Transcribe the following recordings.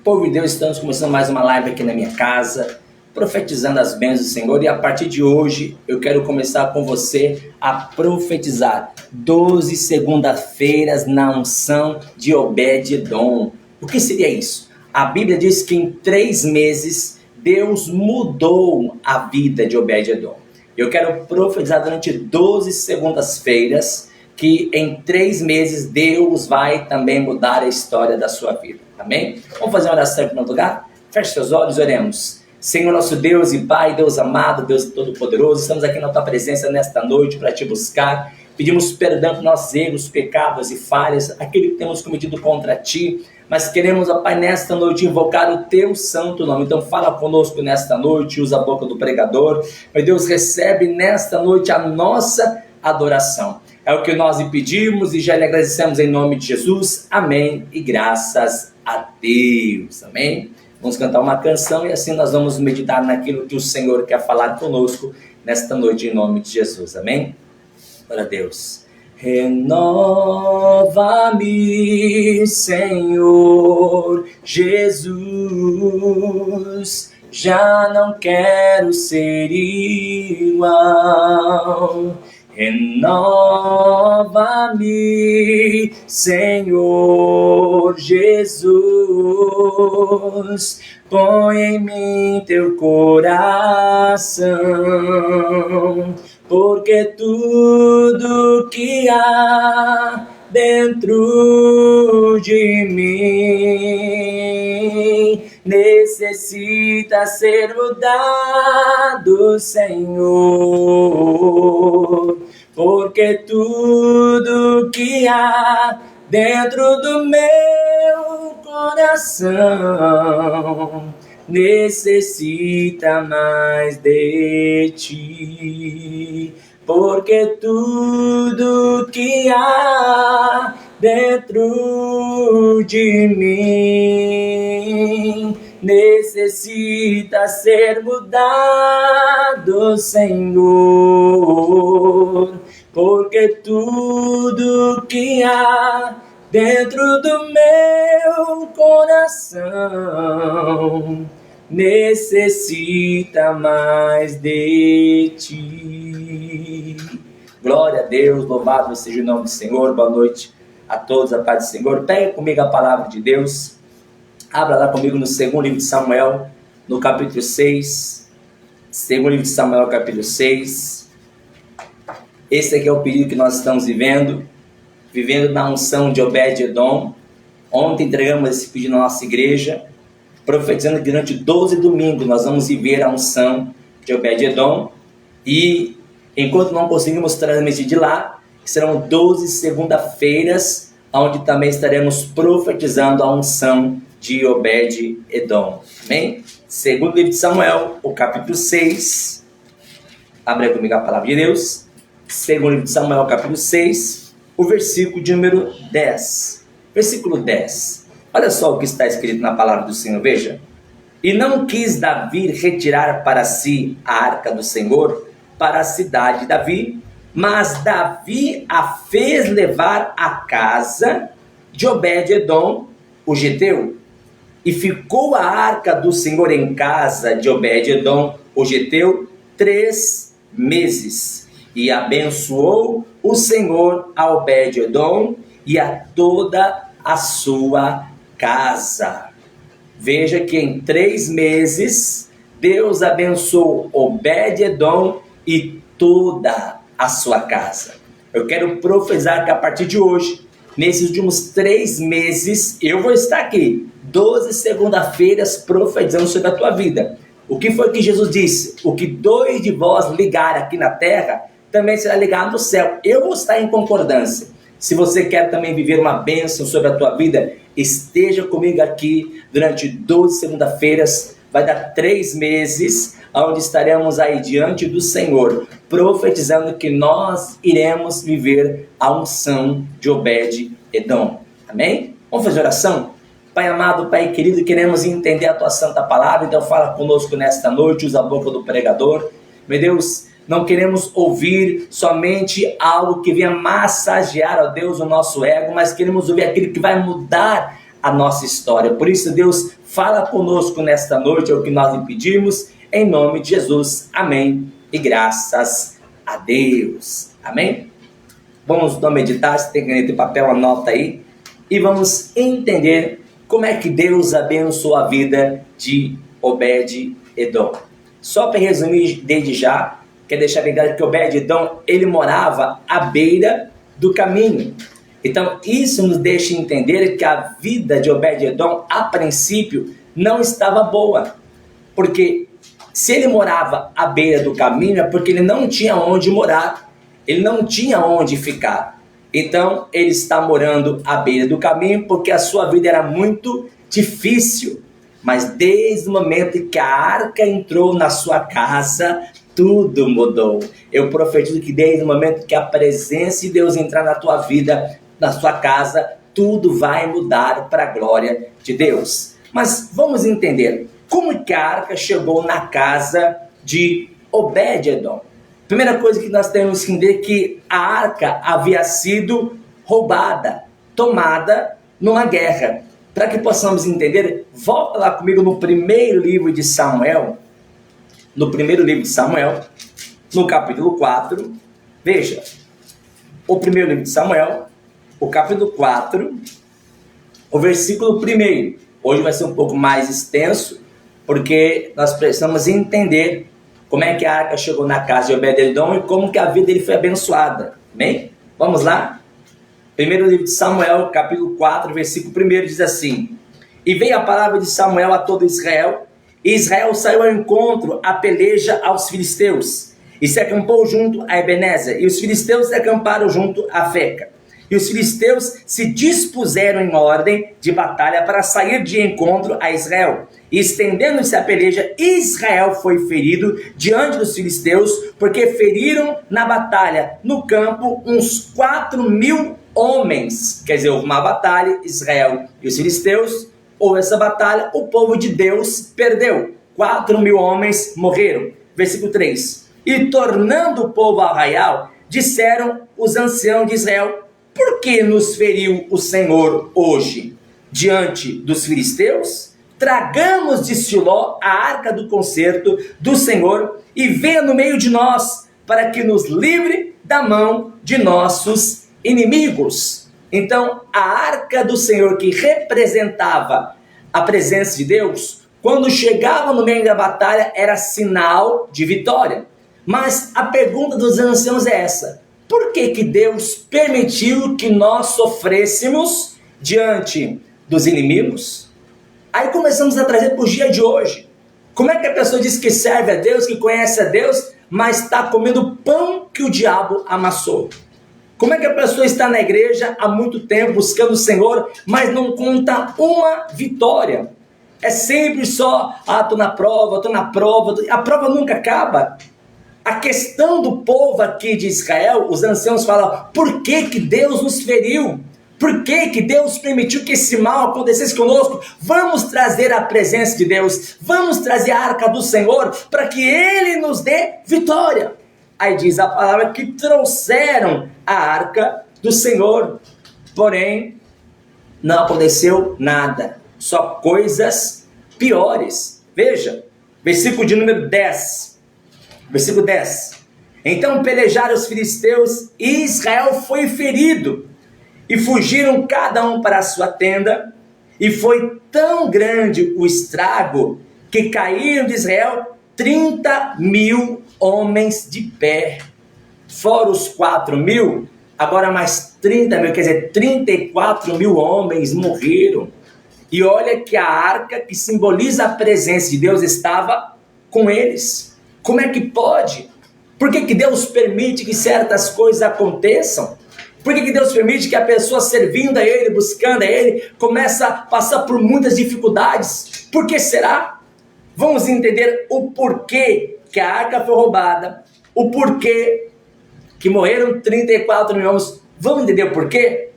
Povo de Deus, estamos começando mais uma live aqui na minha casa, profetizando as bênçãos do Senhor. E a partir de hoje, eu quero começar com você a profetizar 12 segunda-feiras na unção de Obed-Edom. O que seria isso? A Bíblia diz que em 3 meses, Deus mudou a vida de Obed-Edom. Eu quero profetizar durante 12 segundas-feiras que em 3 meses Deus vai também mudar a história da sua vida. Amém? Vamos fazer uma oração em primeiro lugar? Feche seus olhos, oremos. Senhor nosso Deus e Pai, Deus amado, Deus Todo-Poderoso, estamos aqui na Tua presença nesta noite para Te buscar. Pedimos perdão por nossos erros, pecados e falhas, aquilo que temos cometido contra Ti. Mas queremos, ó Pai, nesta noite invocar o Teu santo nome. Então fala conosco nesta noite, usa a boca do pregador. Meu Deus, recebe nesta noite a nossa adoração. É o que nós lhe pedimos e já lhe agradecemos em nome de Jesus. Amém e graças a Deus. Amém. Vamos cantar uma canção e assim nós vamos meditar naquilo que o Senhor quer falar conosco nesta noite em nome de Jesus. Amém. Glória a Deus. Renova-me, Senhor Jesus, já não quero ser igual. Renova-me, Senhor Jesus, põe em mim teu coração, porque tudo que há dentro de mim necessita ser mudado, Senhor, porque tudo que há dentro do meu coração necessita mais de Ti, porque tudo que há dentro de mim necessita ser mudado, Senhor, porque tudo que há dentro do meu coração necessita mais de Ti. Glória a Deus, louvado seja o nome do Senhor. Boa noite a todos, a paz do Senhor. Pega comigo a palavra de Deus. Abra lá comigo no segundo livro de Samuel, no capítulo 6. Segundo livro de Samuel, capítulo 6. Esse aqui é o período que nós estamos vivendo na unção de Obed-Edom. Ontem entregamos esse pedido na nossa igreja, profetizando que durante 12 domingos nós vamos viver a unção de Obed-Edom. E enquanto não conseguimos transmitir de lá, serão 12 segunda-feiras, onde também estaremos profetizando a unção de Obed-Edom. Amém? Segundo livro de Samuel, o capítulo 6. Abre comigo a palavra de Deus. Segundo livro de Samuel, capítulo 6, o versículo de número 10. Versículo 10. Olha só o que está escrito na palavra do Senhor, veja. E não quis Davi retirar para si a arca do Senhor para a cidade de Davi, mas Davi a fez levar à casa de Obed-Edom, o geteu. E ficou a arca do Senhor em casa de Obed-Edom, o geteu, 3 meses. E abençoou o Senhor a Obed-Edom e a toda a sua casa. Veja que em 3 meses, Deus abençoou Obed-Edom e toda a sua casa. Eu quero profetizar que a partir de hoje, nesses últimos 3 meses, eu vou estar aqui, 12 segunda-feiras, profetizando sobre a tua vida. O que foi que Jesus disse? O que 2 de vós ligarem aqui na terra, também será ligado no céu. Eu vou estar em concordância. Se você quer também viver uma bênção sobre a tua vida, esteja comigo aqui durante 12 segunda-feiras. Vai dar 3 meses, onde estaremos aí diante do Senhor, profetizando que nós iremos viver a unção de Obed-Edom. Amém? Vamos fazer oração? Pai amado, Pai querido, queremos entender a tua santa palavra, então fala conosco nesta noite, usa a boca do pregador. Meu Deus, não queremos ouvir somente algo que venha massagear, ó Deus, o nosso ego, mas queremos ouvir aquilo que vai mudar a nossa história. Por isso, Deus, fala conosco nesta noite, é o que nós lhe pedimos, em nome de Jesus. Amém. E graças a Deus. Amém? Vamos então meditar, se tem caneta e papel, anota aí. E vamos entender como é que Deus abençoou a vida de Obed-Edom. Só para resumir desde já, quer deixar bem claro que Obed-Edom, ele morava à beira do caminho. Então isso nos deixa entender que a vida de Obed-Edom, a princípio, não estava boa. Porque se ele morava à beira do caminho, é porque ele não tinha onde morar. Ele não tinha onde ficar. Então ele está morando à beira do caminho porque a sua vida era muito difícil. Mas desde o momento que a arca entrou na sua casa, tudo mudou. Eu profetizo que desde o momento que a presença de Deus entrar na tua vida, na sua casa, tudo vai mudar para a glória de Deus. Mas vamos entender como que a arca chegou na casa de Obed-Edom. Primeira coisa que nós temos que entender é que a arca havia sido roubada, tomada numa guerra. Para que possamos entender, volta lá comigo no primeiro livro de Samuel, no capítulo 4, veja, o primeiro livro de Samuel, o capítulo 4, o versículo 1. Hoje vai ser um pouco mais extenso, porque nós precisamos entender como é que a arca chegou na casa de Obed-Edom e como que a vida dele foi abençoada. Bem, vamos lá? Primeiro livro de Samuel, capítulo 4, versículo 1, diz assim: E veio a palavra de Samuel a todo Israel, e Israel saiu ao encontro, a peleja aos filisteus, e se acampou junto a Ebenezer, e os filisteus se acamparam junto a Feca. E os filisteus se dispuseram em ordem de batalha para sair de encontro a Israel. E estendendo-se a peleja, Israel foi ferido diante dos filisteus, porque feriram na batalha, no campo, uns 4.000 homens. Quer dizer, houve uma batalha, Israel e os filisteus, houve essa batalha, o povo de Deus perdeu. 4.000 homens morreram. Versículo 3. E tornando o povo ao arraial, disseram os anciãos de Israel: Por que nos feriu o Senhor hoje diante dos filisteus? Tragamos de Siló a arca do concerto do Senhor e venha no meio de nós, para que nos livre da mão de nossos inimigos. Então, a arca do Senhor, que representava a presença de Deus, quando chegava no meio da batalha, era sinal de vitória. Mas a pergunta dos anciãos é essa: por que que Deus permitiu que nós sofrêssemos diante dos inimigos? Aí começamos a trazer para o dia de hoje. Como é que a pessoa diz que serve a Deus, que conhece a Deus, mas está comendo pão que o diabo amassou? Como é que a pessoa está na igreja há muito tempo buscando o Senhor, mas não conta uma vitória? É sempre só, estou na prova, a prova nunca acaba. A questão do povo aqui de Israel, os anciãos falam: por que que Deus nos feriu? Por que que Deus permitiu que esse mal acontecesse conosco? Vamos trazer a presença de Deus, vamos trazer a arca do Senhor, para que Ele nos dê vitória. Aí diz a palavra que trouxeram a arca do Senhor, porém não aconteceu nada, só coisas piores. Veja, versículo de número 10. Versículo 10. Então pelejaram os filisteus e Israel foi ferido. E fugiram cada um para a sua tenda. E foi tão grande o estrago que caíram de Israel 30.000 homens de pé. Fora os 4.000, agora mais 30.000, quer dizer, 34.000 homens morreram. E olha que a arca, que simboliza a presença de Deus, estava com eles. Como é que pode? Por que que Deus permite que certas coisas aconteçam? Por que que Deus permite que a pessoa servindo a Ele, buscando a Ele, começa a passar por muitas dificuldades? Por que será? Vamos entender o porquê que a arca foi roubada, o porquê que morreram 34.000 homens. Vamos entender o porquê?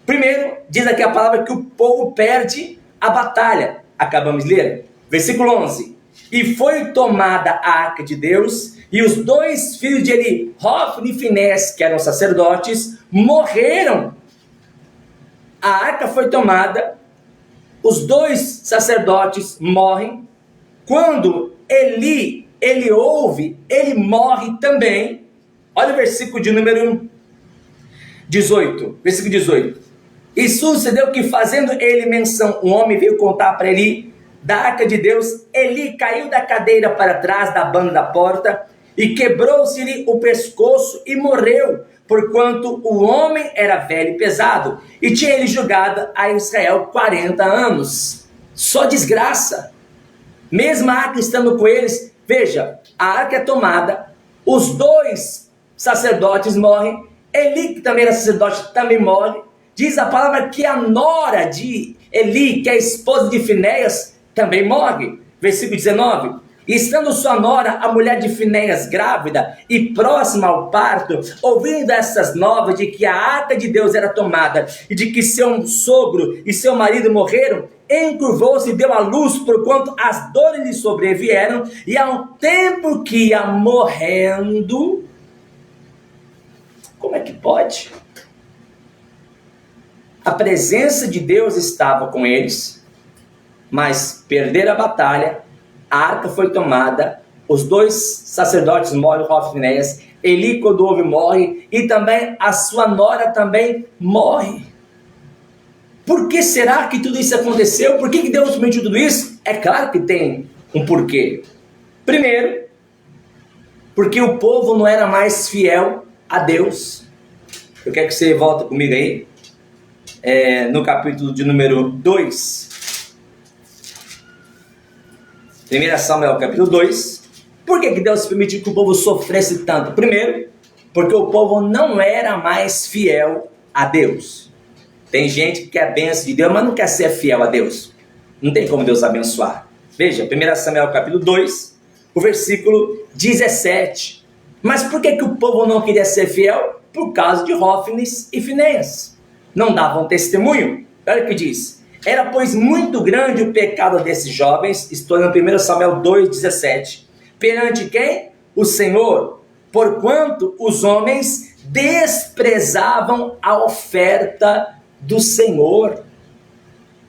Primeiro, diz aqui a palavra que o povo perde a batalha. Acabamos de ler. Versículo 11. E foi tomada a arca de Deus, e os 2 filhos de Eli, Hofni e Finés, que eram sacerdotes, morreram. A arca foi tomada, os dois sacerdotes morrem. Quando Eli ouve, ele morre também. Olha o versículo de número 18, versículo 18. E sucedeu que, fazendo ele menção, um homem veio contar para Eli da arca de Deus. Eli caiu da cadeira para trás da banda da porta e quebrou-se-lhe o pescoço e morreu, porquanto o homem era velho e pesado, e tinha ele julgado a Israel 40 anos. Só desgraça. Mesmo a arca estando com eles, veja, a arca é tomada, os dois sacerdotes morrem, Eli, que também era sacerdote, também morre. Diz a palavra que a nora de Eli, que é a esposa de Finéias, também morre. Versículo 19. E estando sua nora, a mulher de Finéias, grávida e próxima ao parto, ouvindo essas novas de que a arca de Deus era tomada e de que seu sogro e seu marido morreram, encurvou-se e deu à luz, porquanto as dores lhe sobrevieram, e ao tempo que ia morrendo... Como é que pode? A presença de Deus estava com eles, mas perderam a batalha, a arca foi tomada, os dois sacerdotes morrem, Hofni e Finéias, Eli, quando ouve, morre, e também a sua nora também morre. Por que será que tudo isso aconteceu? Por que Deus permitiu tudo isso? É claro que tem um porquê. Primeiro, porque o povo não era mais fiel a Deus. Eu quero que você volte comigo aí, no capítulo de número 2. 1 Samuel capítulo 2. Por que Deus permitiu que o povo sofresse tanto? Primeiro, porque o povo não era mais fiel a Deus. Tem gente que quer a bênção de Deus, mas não quer ser fiel a Deus. Não tem como Deus abençoar. Veja, 1 Samuel capítulo 2, o versículo 17. Mas por que o povo não queria ser fiel? Por causa de Hofni e Finéias. Não davam testemunho. Olha o que diz. Era, pois, muito grande o pecado desses jovens, estou no 1 Samuel 2,17, perante quem? O Senhor, porquanto os homens desprezavam a oferta do Senhor.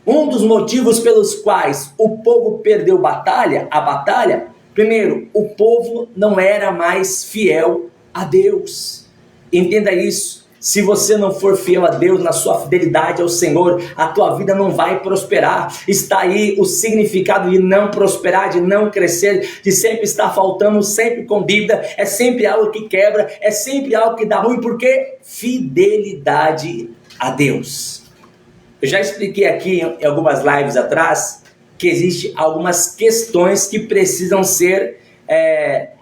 Um dos motivos pelos quais o povo perdeu a batalha, primeiro, o povo não era mais fiel a Deus. Entenda isso. Se você não for fiel a Deus na sua fidelidade ao Senhor, a tua vida não vai prosperar. Está aí o significado de não prosperar, de não crescer, de sempre estar faltando, sempre com dívida. É sempre algo que quebra, é sempre algo que dá ruim, porque fidelidade a Deus. Eu já expliquei aqui em algumas lives atrás que existem algumas questões que precisam ser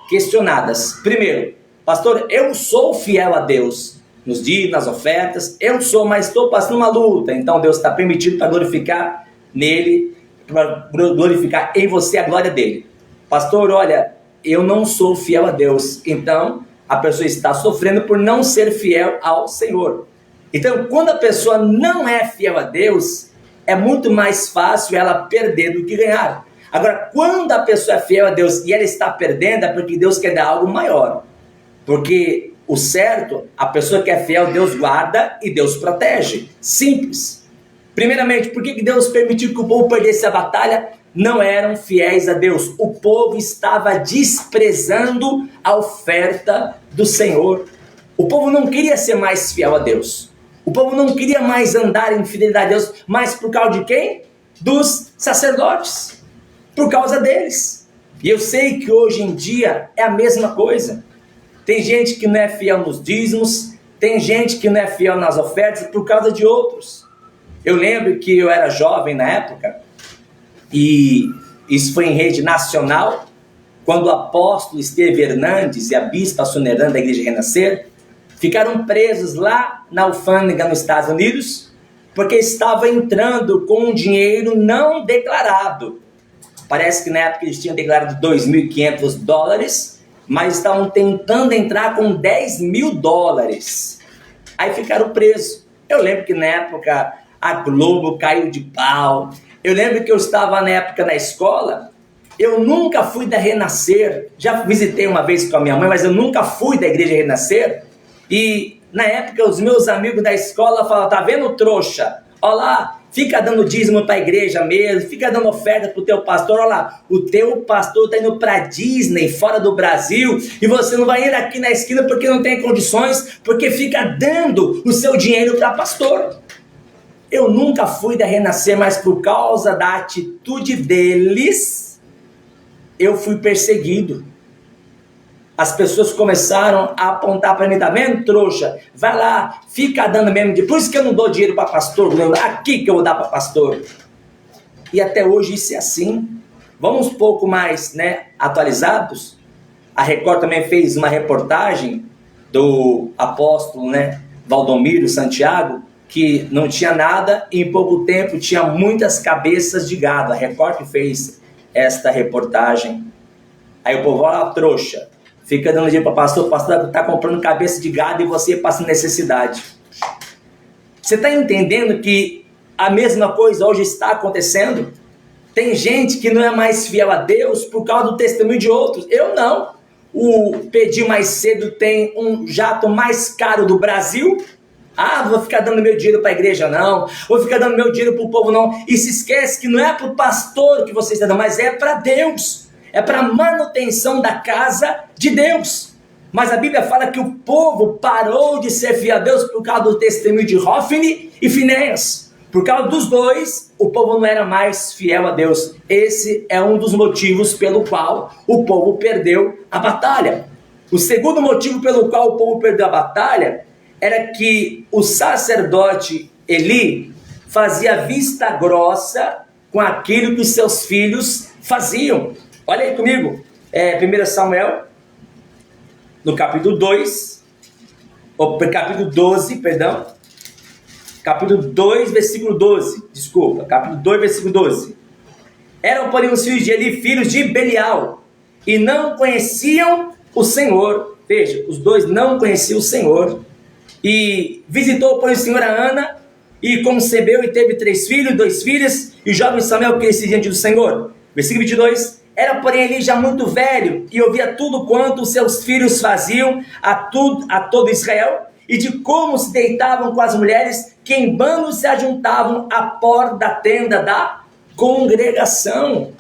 questionadas. Primeiro, pastor, eu sou fiel a Deus nos dias, nas ofertas, eu sou, mas estou passando uma luta, então Deus está permitindo para glorificar nele, para glorificar em você a glória dele. Pastor, olha, eu não sou fiel a Deus, então a pessoa está sofrendo por não ser fiel ao Senhor. Então, quando a pessoa não é fiel a Deus, é muito mais fácil ela perder do que ganhar. Agora, quando a pessoa é fiel a Deus e ela está perdendo, é porque Deus quer dar algo maior. Porque o certo, a pessoa que é fiel, Deus guarda e Deus protege. Simples. Primeiramente, por que Deus permitiu que o povo perdesse a batalha? Não eram fiéis a Deus. O povo estava desprezando a oferta do Senhor. O povo não queria ser mais fiel a Deus. O povo não queria mais andar em fidelidade a Deus, mas por causa de quem? Dos sacerdotes. Por causa deles. E eu sei que hoje em dia é a mesma coisa. Tem gente que não é fiel nos dízimos, tem gente que não é fiel nas ofertas por causa de outros. Eu lembro que eu era jovem na época, e isso foi em rede nacional, quando o apóstolo Esteve Hernandes e a bispa Sônia Hernandes da Igreja Renascer ficaram presos lá na alfândega nos Estados Unidos, porque estavam entrando com um dinheiro não declarado. Parece que na época eles tinham declarado $2.500, mas estavam tentando entrar com $10.000. Aí ficaram presos. Eu lembro que na época a Globo caiu de pau. Eu lembro que eu estava na época na escola. Eu nunca fui da Renascer. Já visitei uma vez com a minha mãe, mas eu nunca fui da Igreja Renascer. E na época os meus amigos da escola falavam, tá vendo, trouxa? Olha lá, fica dando dízimo para a igreja mesmo, fica dando oferta para o teu pastor. Olha lá, o teu pastor está indo para Disney, fora do Brasil, e você não vai ir aqui na esquina porque não tem condições, porque fica dando o seu dinheiro para pastor. Eu nunca fui da Renascer, mas por causa da atitude deles, eu fui perseguido. As pessoas começaram a apontar para mim, tá vendo, trouxa? Vai lá, fica dando mesmo. Por isso que eu não dou dinheiro para pastor, aqui que eu vou dar para pastor. E até hoje isso é assim. Vamos um pouco mais, atualizados. A Record também fez uma reportagem do apóstolo, Valdomiro Santiago, que não tinha nada e em pouco tempo tinha muitas cabeças de gado. A Record fez esta reportagem. Aí o povo, olha lá, trouxa, fica dando dinheiro para o pastor está comprando cabeça de gado e você passa necessidade. Você está entendendo que a mesma coisa hoje está acontecendo? Tem gente que não é mais fiel a Deus por causa do testemunho de outros. Eu não. O Pedi Mais Cedo tem um jato mais caro do Brasil. Ah, vou ficar dando meu dinheiro para a igreja não, vou ficar dando meu dinheiro para o povo não. E se esquece que não é para o pastor que você está dando, mas é para Deus. É para a manutenção da casa de Deus. Mas a Bíblia fala que o povo parou de ser fiel a Deus por causa do testemunho de Hófini e Finéias. Por causa dos dois, o povo não era mais fiel a Deus. Esse é um dos motivos pelo qual o povo perdeu a batalha. O segundo motivo pelo qual o povo perdeu a batalha era que o sacerdote Eli fazia vista grossa com aquilo que os seus filhos faziam. Olha aí comigo, 1 Samuel, no capítulo 2, capítulo 12, perdão, capítulo 2, versículo 12, desculpa, capítulo 2, versículo 12. Eram, porém, os filhos de Eli, filhos de Belial, e não conheciam o Senhor. Veja, os dois não conheciam o Senhor. E visitou, porém, o Senhor a Ana, e concebeu e teve 3 filhos, 2 filhas, e o jovem Samuel crescia diante do Senhor. Versículo 22. Era, porém, Eli já muito velho, e ouvia tudo quanto os seus filhos faziam a todo Israel, e de como se deitavam com as mulheres, que em bando se ajuntavam à porta da tenda da congregação.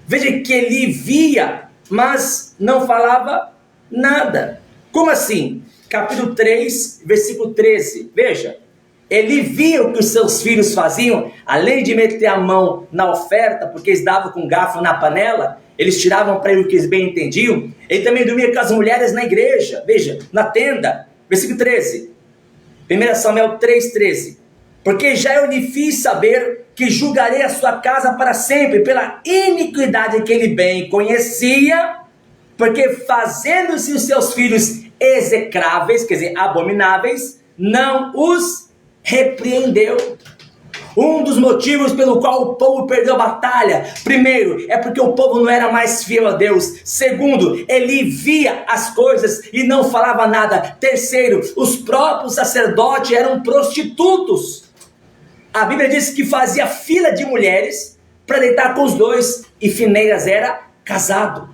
Veja que Eli via, mas não falava nada. Como assim? Capítulo 3, versículo 13. Veja, Eli via o que os seus filhos faziam, além de meter a mão na oferta, porque eles davam com garfo na panela, eles tiravam para ele o que eles bem entendiam. Ele também dormia com as mulheres na igreja, veja, na tenda. Versículo 13, 1 Samuel 3,13. Porque já eu lhe fiz saber que julgarei a sua casa para sempre, pela iniquidade que ele bem conhecia, porque fazendo-se os seus filhos execráveis, quer dizer, abomináveis, não os repreendeu. Um dos motivos pelo qual o povo perdeu a batalha, primeiro, é porque o povo não era mais fiel a Deus. Segundo, ele via as coisas e não falava nada. Terceiro, os próprios sacerdotes eram prostitutos. A Bíblia diz que fazia fila de mulheres para deitar com os dois, e Finéias era casado.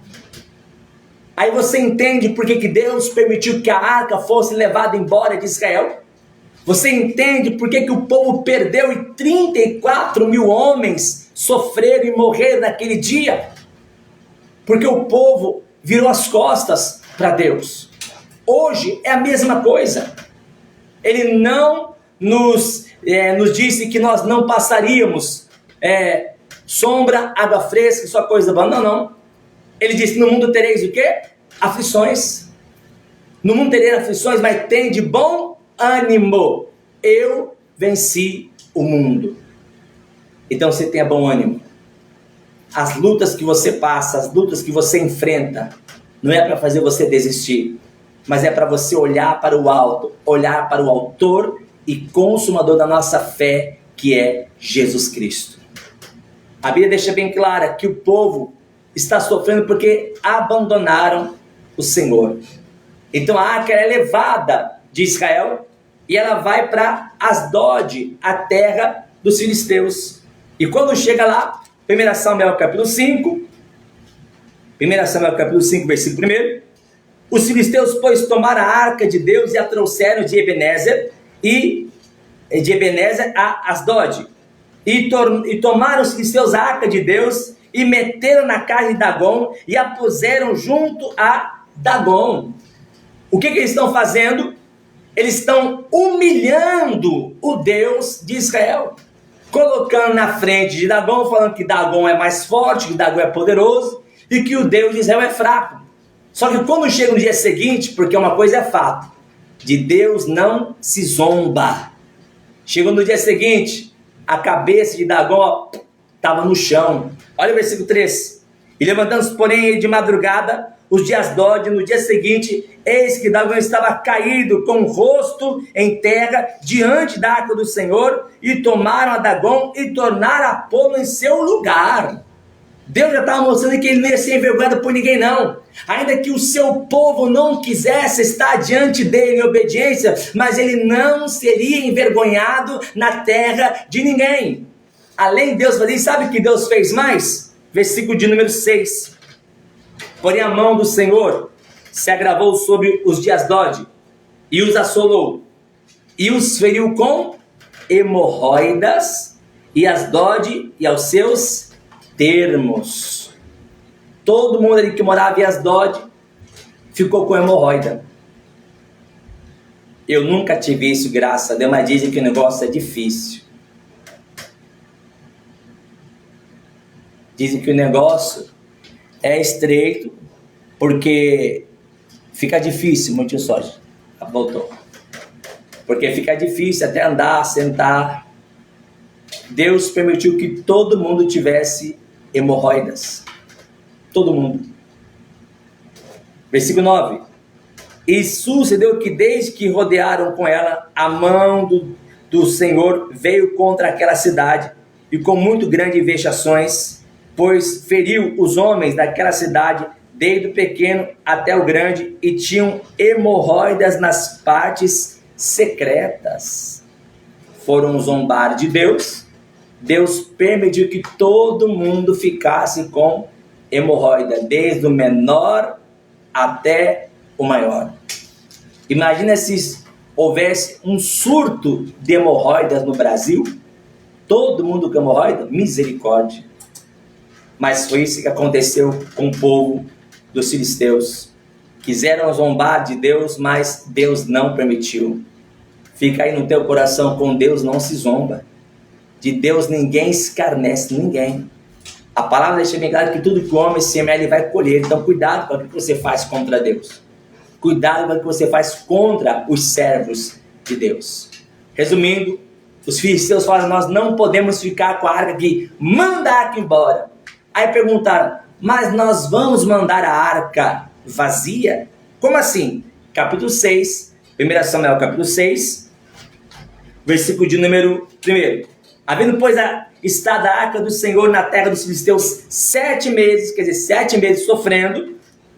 Aí você entende por que Deus permitiu que a arca fosse levada embora de Israel? Você entende por que o povo perdeu e 34 mil homens sofreram e morreram naquele dia? Porque o povo virou as costas para Deus. Hoje é a mesma coisa. Ele não nos disse que nós não passaríamos sombra, água fresca, só coisa boa. Não, não. Ele disse, no mundo tereis o quê? Aflições. No mundo tereis aflições, mas tem de bom ânimo. Eu venci o mundo. Então você tenha bom ânimo. As lutas que você passa, as lutas que você enfrenta, não é para fazer você desistir, mas é para você olhar para o alto, olhar para o autor e consumador da nossa fé, que é Jesus Cristo. A Bíblia deixa bem clara que o povo está sofrendo porque abandonaram o Senhor. Então a arca é levada de Israel e ela vai para Asdod, a terra dos filisteus. E quando chega lá, 1 Samuel capítulo 5, versículo 1, os filisteus, pois, tomaram a arca de Deus e a trouxeram de Ebenezer a Asdod. e tomaram os filisteus a arca de Deus, e meteram na casa de Dagom, e a puseram junto a Dagom. O que eles estão fazendo? Eles estão humilhando o Deus de Israel, colocando na frente de Dagom, falando que Dagom é mais forte, que Dagom é poderoso, e que o Deus de Israel é fraco. Só que quando chega no dia seguinte, porque uma coisa é fato, de Deus não se zomba. Chegou no dia seguinte, a cabeça de Dagom estava no chão. Olha o versículo 3. E levantando-se, porém, ele de madrugada, os dias Dode, no dia seguinte, eis que Dagom estava caído com o rosto em terra diante da arca do Senhor, e tomaram a Dagom e tornaram a pô-lo em seu lugar. Deus já estava mostrando que ele não ia ser envergonhado por ninguém, não. Ainda que o seu povo não quisesse estar diante dele em obediência, mas ele não seria envergonhado na terra de ninguém. Além de Deus fazer, sabe o que Deus fez mais? Versículo de número 6. Porém a mão do Senhor se agravou sobre os de Asdod, e os assolou, e os feriu com hemorroidas, e Asdod e aos seus termos. Todo mundo ali que morava em Asdod ficou com hemorroida. Eu nunca tive isso, graças a Deus, mas dizem que o negócio é difícil. Dizem que o negócio é estreito, porque fica difícil, muito soja. Voltou. Porque fica difícil até andar, sentar. Deus permitiu que todo mundo tivesse hemorroidas. Todo mundo. Versículo 9. E sucedeu que desde que rodearam com ela, a mão do Senhor veio contra aquela cidade, e com muito grandes vexações, pois feriu os homens daquela cidade, desde o pequeno até o grande, e tinham hemorroidas nas partes secretas. Foram zombar de Deus. Deus permitiu que todo mundo ficasse com hemorroida, desde o menor até o maior. Imagina se houvesse um surto de hemorroidas no Brasil, todo mundo com hemorroida, misericórdia. Mas foi isso que aconteceu com o povo dos filisteus. Quiseram zombar de Deus, mas Deus não permitiu. Fica aí no teu coração, com Deus não se zomba. De Deus ninguém escarnece ninguém. A palavra deixa bem claro que tudo que o homem semear, ele vai colher. Então cuidado com o que você faz contra Deus. Cuidado com o que você faz contra os servos de Deus. Resumindo, os filisteus falam: nós não podemos ficar com a arca aqui, manda a arca embora. Aí perguntaram: mas nós vamos mandar a arca vazia? Como assim? Capítulo 6, 1 Samuel capítulo 6, versículo de número 1. Havendo, pois, estado a arca do Senhor na terra dos filisteus 7 meses, quer dizer, 7 meses sofrendo,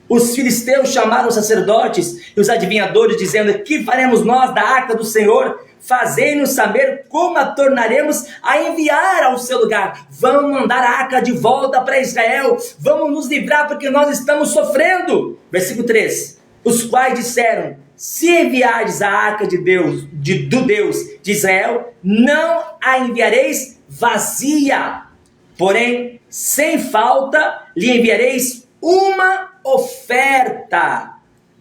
os filisteus chamaram os sacerdotes e os adivinhadores, dizendo: que faremos nós da arca do Senhor? Fazei-nos saber como a tornaremos a enviar ao seu lugar. Vamos mandar a arca de volta para Israel. Vamos nos livrar porque nós estamos sofrendo. Versículo 3. Os quais disseram: se enviardes a arca de Deus, do Deus de Israel, não a enviareis vazia. Porém, sem falta, lhe enviareis uma oferta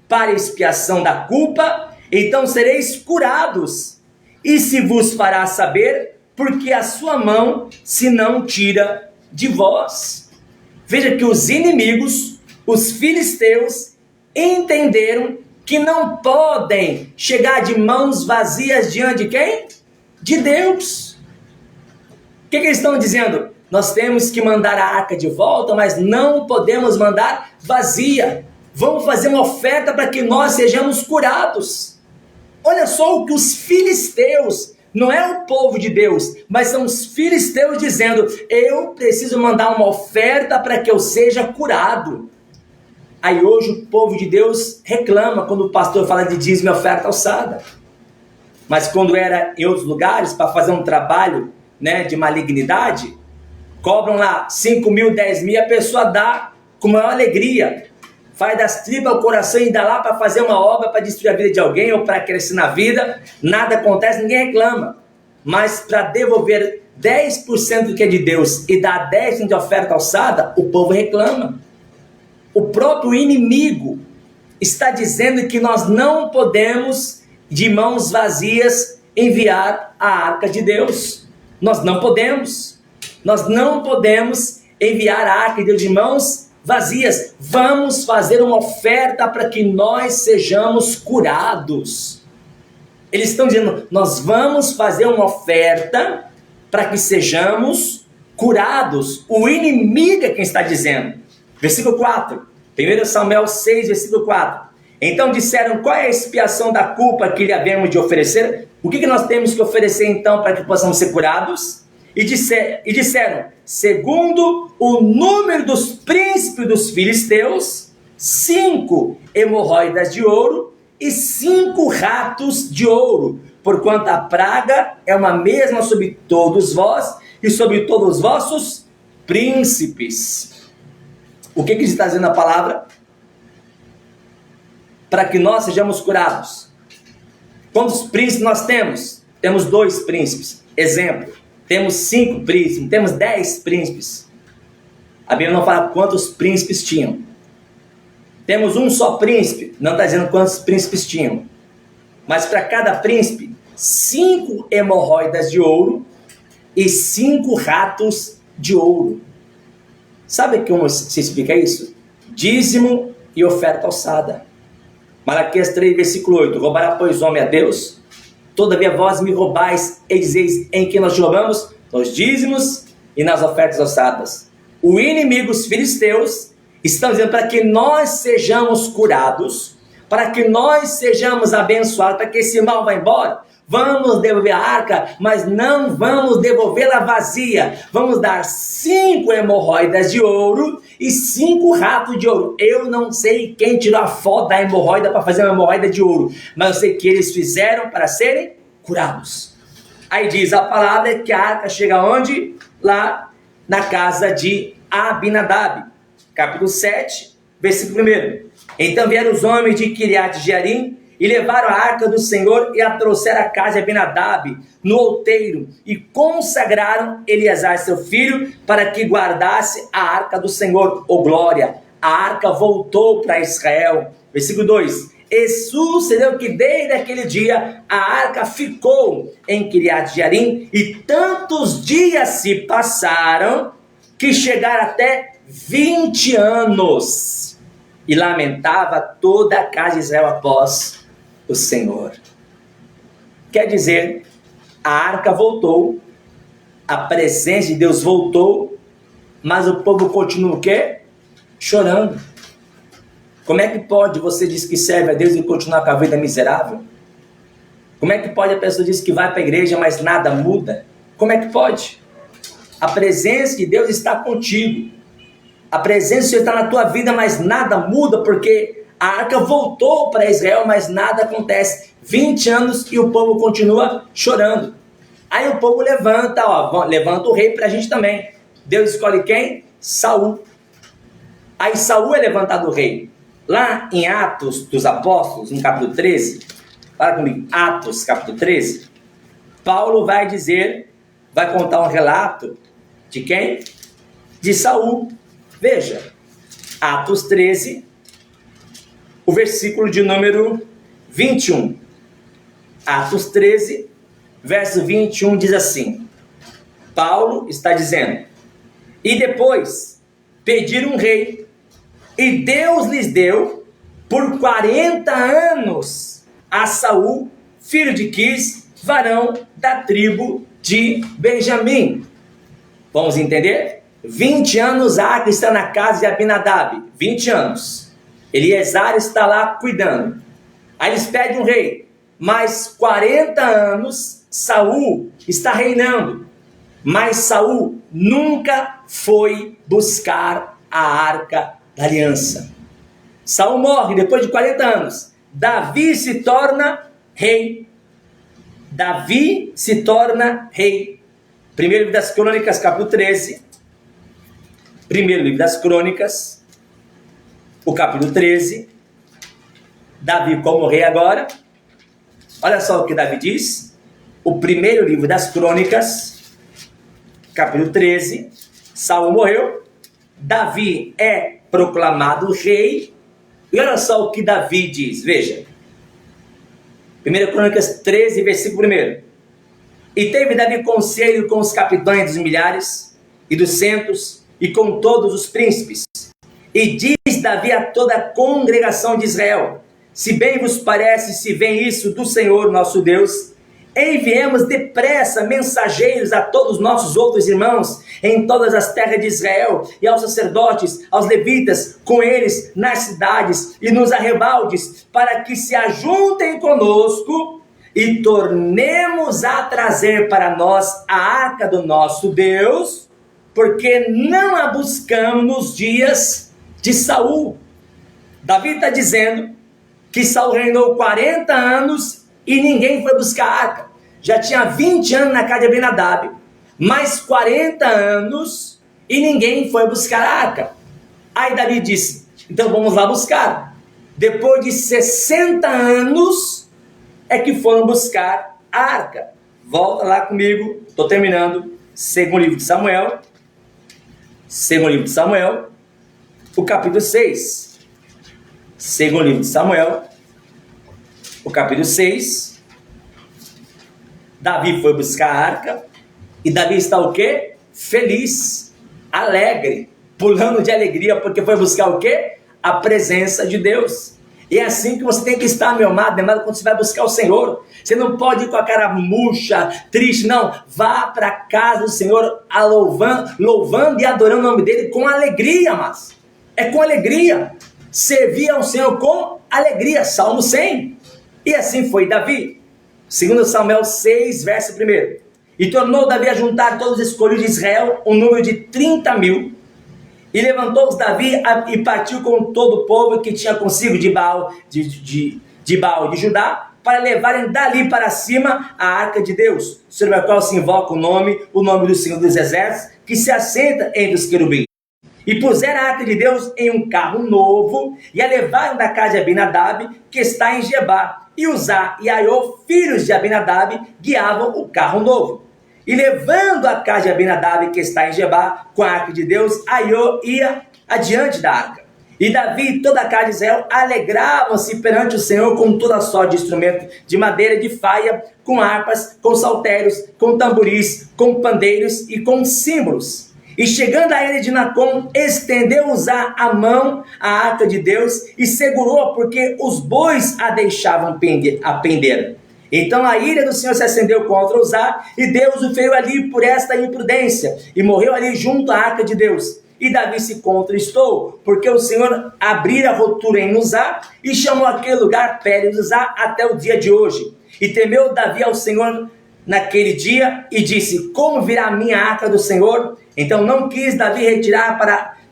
para expiação da culpa, então sereis curados. E se vos fará saber, porque a sua mão se não tira de vós. Veja que os inimigos, os filisteus, entenderam que não podem chegar de mãos vazias diante de quem? De Deus. O que eles estão dizendo? Nós temos que mandar a arca de volta, mas não podemos mandar vazia. Vamos fazer uma oferta para que nós sejamos curados. Olha só o que os filisteus, não é o povo de Deus, mas são os filisteus dizendo: eu preciso mandar uma oferta para que eu seja curado. Aí hoje o povo de Deus reclama quando o pastor fala de dízimo e oferta alçada. Mas quando era em outros lugares, para fazer um trabalho, de malignidade, cobram lá 5 mil, 10 mil, a pessoa dá com maior alegria. Faz das tripas o coração e dá lá para fazer uma obra, para destruir a vida de alguém ou para crescer na vida. Nada acontece, ninguém reclama. Mas para devolver 10% que é de Deus e dá 10% de oferta alçada, o povo reclama. O próprio inimigo está dizendo que nós não podemos, de mãos vazias, enviar a arca de Deus. Nós não podemos. Nós não podemos enviar a arca de Deus de mãos vazias. Vamos fazer uma oferta para que nós sejamos curados. Eles estão dizendo, nós vamos fazer uma oferta para que sejamos curados. O inimigo é quem está dizendo. Versículo 4, 1 Samuel 6, versículo 4. Então disseram, qual é a expiação da culpa que lhe havemos de oferecer? O que nós temos que oferecer então para que possamos ser curados? E disseram, segundo o número dos príncipes dos filisteus, 5 hemorroidas de ouro e 5 ratos de ouro, porquanto a praga é uma mesma sobre todos vós e sobre todos os vossos príncipes. O que está dizendo a palavra? Para que nós sejamos curados. Quantos príncipes nós temos? Temos 2 príncipes. Exemplo, temos 5 príncipes, temos 10 príncipes. A Bíblia não fala quantos príncipes tinham. Temos um só príncipe, não está dizendo quantos príncipes tinham. Mas para cada príncipe, 5 hemorroidas de ouro e 5 ratos de ouro. Sabe como se explica isso? Dízimo e oferta alçada. Malaquias 3, versículo 8. Roubará, pois, homem a Deus? Todavia vós me roubais e dizeis em que nós te roubamos? Nos dízimos e nas ofertas alçadas. O inimigo, os filisteus, estão dizendo para que nós sejamos curados, para que nós sejamos abençoados, para que esse mal vá embora. Vamos devolver a arca, mas não vamos devolvê-la vazia. Vamos dar 5 hemorroidas de ouro e 5 ratos de ouro. Eu não sei quem tirou a foto da hemorroida para fazer uma hemorroida de ouro, mas eu sei que eles fizeram para serem curados. Aí diz a palavra que a arca chega onde? Lá na casa de Abinadab. Capítulo 7, versículo 1. Então vieram os homens de Kiriat Jearim e levaram a arca do Senhor e a trouxeram à casa de Abinadab no outeiro e consagraram Eleazar seu filho para que guardasse a arca do Senhor. Oh glória! A arca voltou para Israel. Versículo 2. E sucedeu que desde aquele dia a arca ficou em Kiriat Jearim e tantos dias se passaram que chegaram até 20 anos. E lamentava toda a casa de Israel após o Senhor. Quer dizer, a arca voltou, a presença de Deus voltou, mas o povo continua o quê? Chorando. Como é que pode você dizer que serve a Deus e continuar com a vida miserável? Como é que pode a pessoa dizer que vai para a igreja, mas nada muda? Como é que pode? A presença de Deus está contigo. A presença de Deus está na tua vida, mas nada muda, porque a arca voltou para Israel, mas nada acontece. 20 anos e o povo continua chorando. Aí o povo levanta o rei para a gente também. Deus escolhe quem? Saul. Aí Saul é levantado o rei. Lá em Atos dos Apóstolos, no capítulo 13, fala comigo, Atos capítulo 13, Paulo vai contar um relato de quem? De Saul. Veja, Atos 13, o versículo de número 21. Atos 13, verso 21 diz assim, Paulo está dizendo, e depois pediram um rei, e Deus lhes deu por 40 anos a Saul, filho de Quis, varão da tribo de Benjamim. Vamos entender? 20 anos a arca está na casa de Abinadab. 20 anos. Eleazar está lá cuidando. Aí eles pedem um rei. Mais 40 anos Saul está reinando. Mas Saul nunca foi buscar a arca da aliança. Saul morre depois de 40 anos. Davi se torna rei. Davi se torna rei. Primeiro livro das Crônicas, capítulo 13. Primeiro livro das Crônicas, o capítulo 13. Davi como rei agora. Olha só o que Davi diz. O primeiro livro das Crônicas, capítulo 13, Saul morreu, Davi é proclamado rei, e olha só o que Davi diz, veja, 1 Crônicas 13, versículo 1. E teve Davi conselho com os capitães dos milhares e dos centos, e com todos os príncipes. E diz Davi a toda a congregação de Israel: se bem vos parece, se vem isso do Senhor nosso Deus, enviemos depressa mensageiros a todos os nossos outros irmãos em todas as terras de Israel, e aos sacerdotes, aos levitas, com eles nas cidades e nos arrebaldes, para que se ajuntem conosco e tornemos a trazer para nós a arca do nosso Deus, porque não a buscamos nos dias de Saul. Davi está dizendo que Saul reinou 40 anos e ninguém foi buscar a arca. Já tinha 20 anos na casa de Abinadab, mais 40 anos e ninguém foi buscar a arca. Aí Davi disse: então vamos lá buscar. Depois de 60 anos é que foram buscar a arca. Volta lá comigo, estou terminando. Segundo livro de Samuel, o capítulo 6. Segundo livro de Samuel, o capítulo 6. Davi foi buscar a arca, e Davi está o quê? Feliz, alegre, pulando de alegria, porque foi buscar o quê? A presença de Deus. E é assim que você tem que estar, meu amado, quando você vai buscar o Senhor. Você não pode ir com a cara murcha, triste, não. Vá para a casa do Senhor, louvando e adorando o nome dele com alegria, mas é com alegria. Servir ao Senhor com alegria. Salmo 100. E assim foi Davi. 2 Samuel 6, verso 1. E tornou Davi a juntar todos os escolhidos de Israel, um número de 30.000. E levantou-os Davi e partiu com todo o povo que tinha consigo de Baal de Judá, para levarem dali para cima a arca de Deus, sobre a qual se invoca o nome do Senhor dos Exércitos, que se assenta entre os querubins. E puseram a arca de Deus em um carro novo, e a levaram da casa de Abinadab, que está em Gebá. E Uzá e Aiô, filhos de Abinadab, guiavam o carro novo. E levando a casa de Abinadab, que está em Gebá, com a arca de Deus, Aiô ia adiante da arca. E Davi e toda a casa de Israel alegravam-se perante o Senhor com toda a sorte de instrumento de madeira, de faia, com harpas, com saltérios, com tamboris, com pandeiros e com símbolos. E chegando a ele de Nacon, estendeu Uzá a mão à arca de Deus e segurou, porque os bois a deixavam pender. Então a ira do Senhor se acendeu contra Uzá, e Deus o feriu ali por esta imprudência, e morreu ali junto à arca de Deus. E Davi se contristou, porque o Senhor abrira a rotura em Uzá, e chamou aquele lugar Pérez Uzá até o dia de hoje. E temeu Davi ao Senhor naquele dia, e disse: como virá a minha arca do Senhor? Então não quis Davi retirar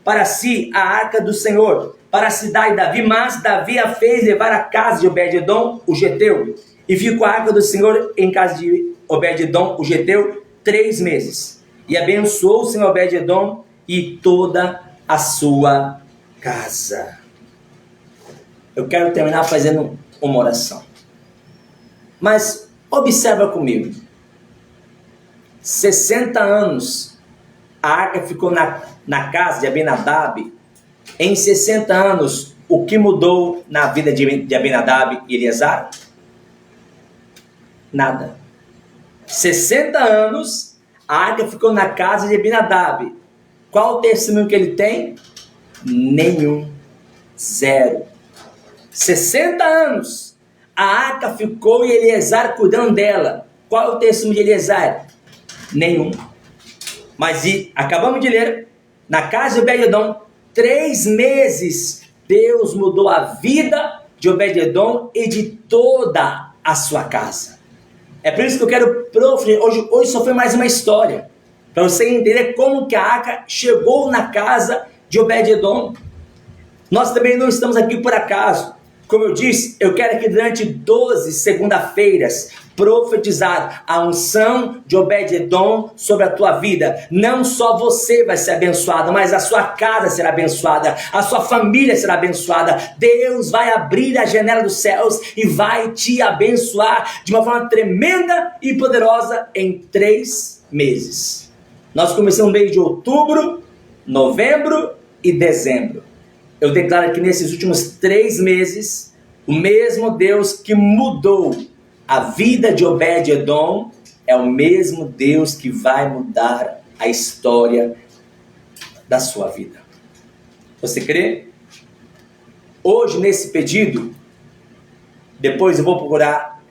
para si a arca do Senhor, para a cidade de Davi, mas Davi a fez levar à casa de Obed-edom, o geteu. E ficou a arca do Senhor em casa de Obed-edom, o geteu, 3 meses. E abençoou o Senhor Obed-edom e toda a sua casa. Eu quero terminar fazendo uma oração. Mas observa comigo. 60 anos a arca ficou na casa de Abinadab. Em 60 anos, o que mudou na vida de Abinadab e Eleazar? Nada. 60 anos, a arca ficou na casa de Abinadab. Qual o testemunho que ele tem? Nenhum. 0. 60 anos, a arca ficou e Eleazar cuidando dela. Qual o testemunho de Eleazar? Nenhum. Mas acabamos de ler, na casa de Obed-edom, 3 meses, Deus mudou a vida de Obed-edom e de toda a sua casa. É por isso que eu quero hoje só foi mais uma história, para você entender como que a arca chegou na casa de Obed-edom. Nós também não estamos aqui por acaso. Como eu disse, eu quero que durante 12 segunda-feiras profetizar a unção de Obed-edom sobre a tua vida. Não só você vai ser abençoado, mas a sua casa será abençoada, a sua família será abençoada. Deus vai abrir a janela dos céus e vai te abençoar de uma forma tremenda e poderosa em 3 meses. Nós começamos o mês de outubro, novembro e dezembro. Eu declaro que nesses últimos 3 meses, o mesmo Deus que mudou a vida de Obed-Edom é o mesmo Deus que vai mudar a história da sua vida. Você crê? Hoje, nesse pedido, depois eu vou procurar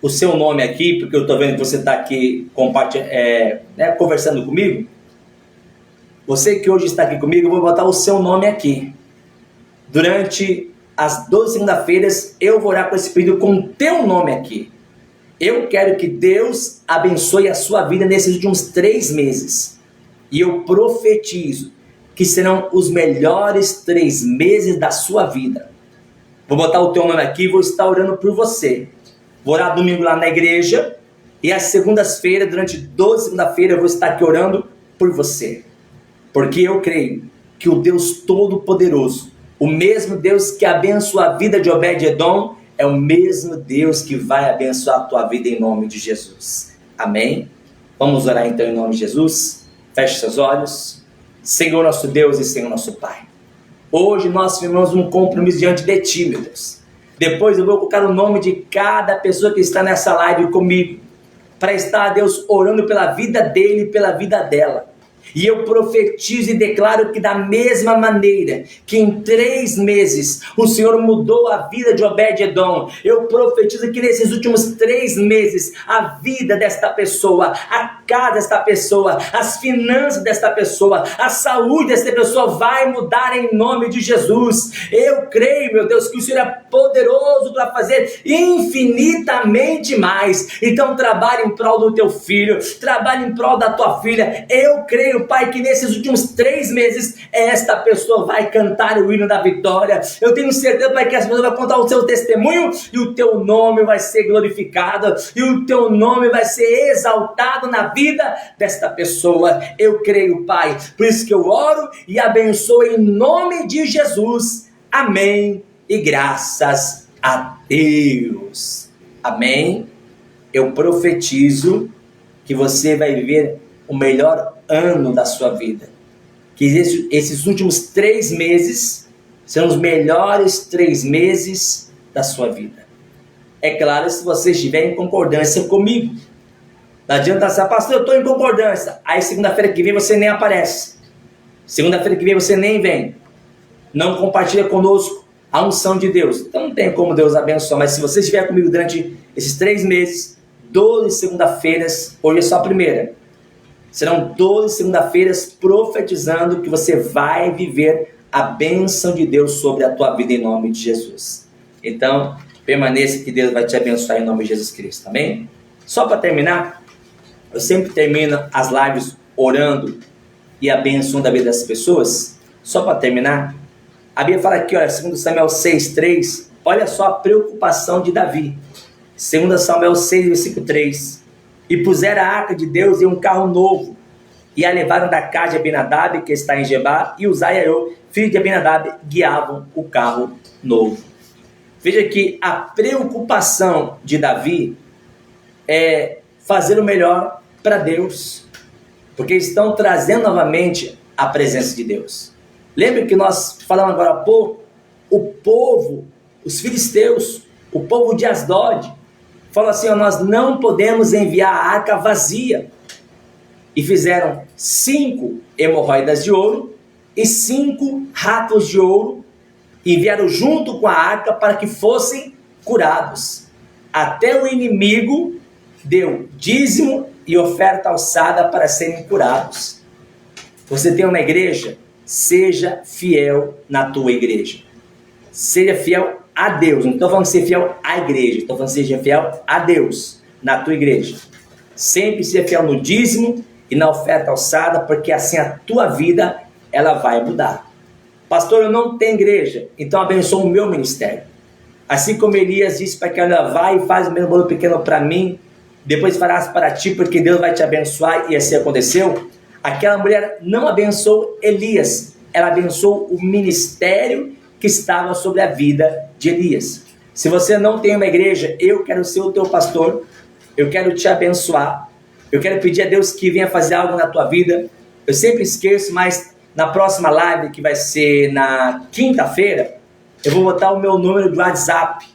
o seu nome aqui, porque eu estou vendo que você está aqui conversando comigo. Você que hoje está aqui comigo, eu vou botar o seu nome aqui. Durante as 12 segunda-feiras, eu vou orar com esse pedido com o teu nome aqui. Eu quero que Deus abençoe a sua vida nesses últimos 3 meses. E eu profetizo que serão os melhores 3 meses da sua vida. Vou botar o teu nome aqui e vou estar orando por você. Vou orar domingo lá na igreja. E às segundas-feiras, durante 12 segunda-feiras, eu vou estar aqui orando por você. Porque eu creio que o Deus Todo-Poderoso, o mesmo Deus que abençoa a vida de Obed-Edom, é o mesmo Deus que vai abençoar a tua vida em nome de Jesus. Amém? Vamos orar então em nome de Jesus? Feche seus olhos. Senhor nosso Deus e Senhor nosso Pai, hoje nós firmamos um compromisso diante de Ti, meu Deus. Depois eu vou colocar o nome de cada pessoa que está nessa live comigo, para estar, Deus, orando pela vida dele e pela vida dela. E eu profetizo e declaro que da mesma maneira que em 3 meses o Senhor mudou a vida de Obed-Edom, eu profetizo que nesses últimos 3 meses a vida desta pessoa, a casa desta pessoa, as finanças desta pessoa, a saúde desta pessoa vai mudar em nome de Jesus. Eu creio, meu Deus, que o Senhor é poderoso para fazer infinitamente mais. Então trabalhe em prol do teu filho, trabalhe em prol da tua filha. Eu creio, Pai, que nesses últimos 3 meses esta pessoa vai cantar o hino da vitória. Eu tenho certeza, Pai, que essa pessoa vai contar o seu testemunho e o teu nome vai ser glorificado e o teu nome vai ser exaltado na vida desta pessoa. Eu creio, Pai, por isso que eu oro e abençoo em nome de Jesus. Amém e graças a Deus. Amém. Eu profetizo que você vai viver o melhor ano da sua vida, que esses últimos 3 meses serão os melhores 3 meses da sua vida. É claro, se você estiver em concordância comigo. Não adianta dizer, pastor, eu estou em concordância, aí segunda-feira que vem você nem aparece, segunda-feira que vem você nem vem, não compartilha conosco a unção de Deus. Então não tem como Deus abençoar. Mas se você estiver comigo durante esses 3 meses, 12 segunda-feiras, hoje é só a primeira, serão 12 segunda-feiras profetizando que você vai viver a bênção de Deus sobre a tua vida em nome de Jesus. Então, permaneça que Deus vai te abençoar em nome de Jesus Cristo, amém? Só para terminar, eu sempre termino as lives orando e abençoando a vida das pessoas. Só para terminar, a Bíblia fala aqui, olha, 2 Samuel 6,3, olha só a preocupação de Davi. 2 Samuel 6, versículo 3. E puseram a arca de Deus em um carro novo, e a levaram da casa de Abinadab, que está em Gebá, e Uzai e Aiô, filho de Abinadab, guiavam o carro novo. Veja que a preocupação de Davi é fazer o melhor para Deus, porque estão trazendo novamente a presença de Deus. Lembra que nós falamos agora há pouco, o povo, os filisteus, o povo de Asdod, falou assim, ó, nós não podemos enviar a arca vazia. E fizeram 5 hemorroidas de ouro e 5 ratos de ouro, e enviaram junto com a arca para que fossem curados. Até o inimigo deu dízimo e oferta alçada para serem curados. Você tem uma igreja? Seja fiel na tua igreja. Seja fiel a Deus. Não estou falando ser fiel à igreja, estou falando seja fiel a Deus na tua igreja. Sempre seja fiel no dízimo e na oferta alçada, porque assim a tua vida ela vai mudar. Pastor, eu não tenho igreja, então abençoa o meu ministério. Assim como Elias disse para que ela vai e faz o mesmo bolo pequeno para mim, depois farás para ti, porque Deus vai te abençoar, e assim aconteceu. Aquela mulher não abençoou Elias, ela abençoou o ministério que estava sobre a vida de Elias. Se você não tem uma igreja, eu quero ser o teu pastor, eu quero te abençoar, Eu quero pedir a Deus que venha fazer algo na tua vida. Eu sempre esqueço, mas na próxima live, que vai ser na quinta-feira, eu vou botar o meu número de WhatsApp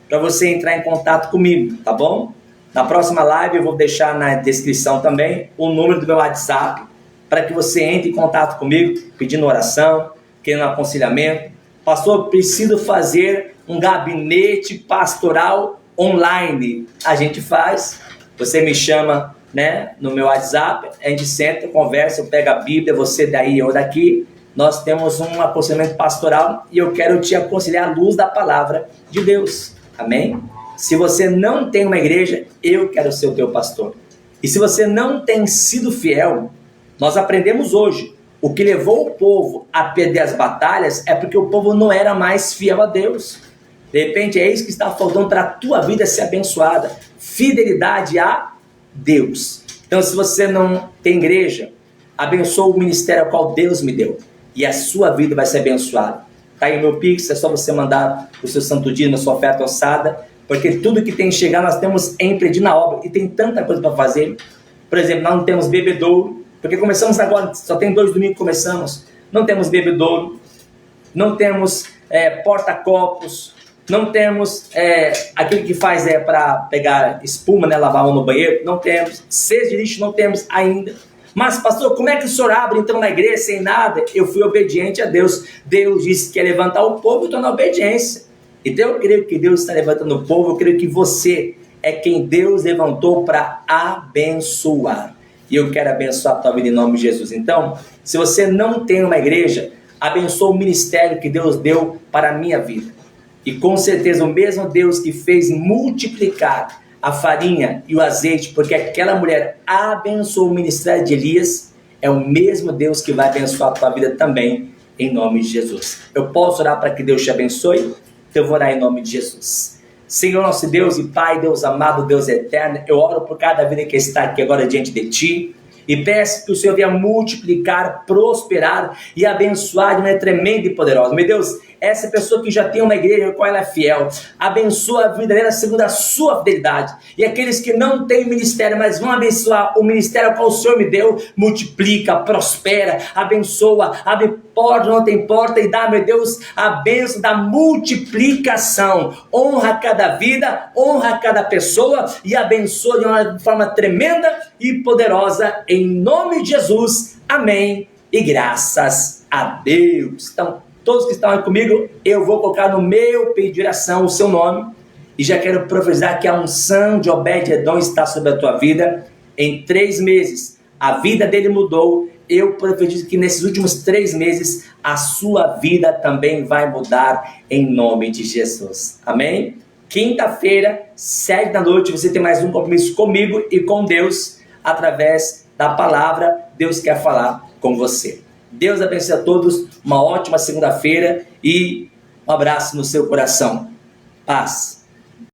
para você entrar em contato comigo, tá bom? Na próxima live eu vou deixar na descrição também o número do meu WhatsApp para que você entre em contato comigo, pedindo oração, querendo aconselhamento. Pastor, preciso fazer um gabinete pastoral online. A gente faz, você me chama, né, no meu WhatsApp, a gente senta, conversa, eu pego a Bíblia, você daí, eu daqui. Nós temos um aconselhamento pastoral e eu quero te aconselhar à luz da palavra de Deus. Amém? Se você não tem uma igreja, eu quero ser o teu pastor. E se você não tem sido fiel, nós aprendemos hoje, o que levou o povo a perder as batalhas é porque o povo não era mais fiel a Deus. De repente é isso que está faltando para a tua vida ser abençoada. Fidelidade a Deus. Então, se você não tem igreja, abençoa o ministério ao qual Deus me deu. E a sua vida vai ser abençoada. Está aí o meu Pix, é só você mandar o seu santo dia na sua oferta ossada, porque tudo que tem que chegar nós temos empreendido na obra, e tem tanta coisa para fazer. Por exemplo, nós não temos bebedouro, porque começamos agora, só tem 2 domingos que começamos, não temos bebedouro, não temos porta-copos, não temos aquele que faz para pegar espuma, né, lavar a mão no banheiro, não temos, cesta de lixo não temos ainda. Mas pastor, como é que o senhor abre então na igreja sem nada? Eu fui obediente a Deus. Deus disse que ia levantar o povo e estou na obediência. Então eu creio que Deus está levantando o povo. Eu creio que você é quem Deus levantou para abençoar. E eu quero abençoar a tua vida em nome de Jesus. Então, se você não tem uma igreja, abençoa o ministério que Deus deu para a minha vida. E com certeza o mesmo Deus que fez multiplicar a farinha e o azeite, porque aquela mulher abençoou o ministério de Elias, é o mesmo Deus que vai abençoar a tua vida também, em nome de Jesus. Eu posso orar para que Deus te abençoe? Então eu vou orar em nome de Jesus. Senhor nosso Deus e Pai, Deus amado, Deus eterno, eu oro por cada vida que está aqui agora diante de Ti, e peço que o Senhor venha multiplicar, prosperar e abençoar de maneira tremenda e poderosa. Meu Deus, essa pessoa que já tem uma igreja, qual ela é fiel, abençoa a vida dela segundo a sua fidelidade. E aqueles que não têm ministério, mas vão abençoar o ministério ao qual o Senhor me deu, multiplica, prospera, abençoa, abre porta, não tem porta, e dá, meu Deus, a bênção da multiplicação. Honra cada vida, honra cada pessoa e abençoa de uma forma tremenda e poderosa, em nome de Jesus. Amém. E graças a Deus. Então, todos que estão aí comigo, eu vou colocar no meu pedido de oração o seu nome, e já quero profetizar que a unção de Obed-Edom está sobre a tua vida. Em 3 meses, a vida dele mudou. Eu profetizo que nesses últimos 3 meses, a sua vida também vai mudar, em nome de Jesus. Amém? Quinta-feira, 7 da noite, você tem mais um compromisso comigo e com Deus, através da palavra. Deus quer falar com você. Deus abençoe a todos, uma ótima segunda-feira e um abraço no seu coração. Paz.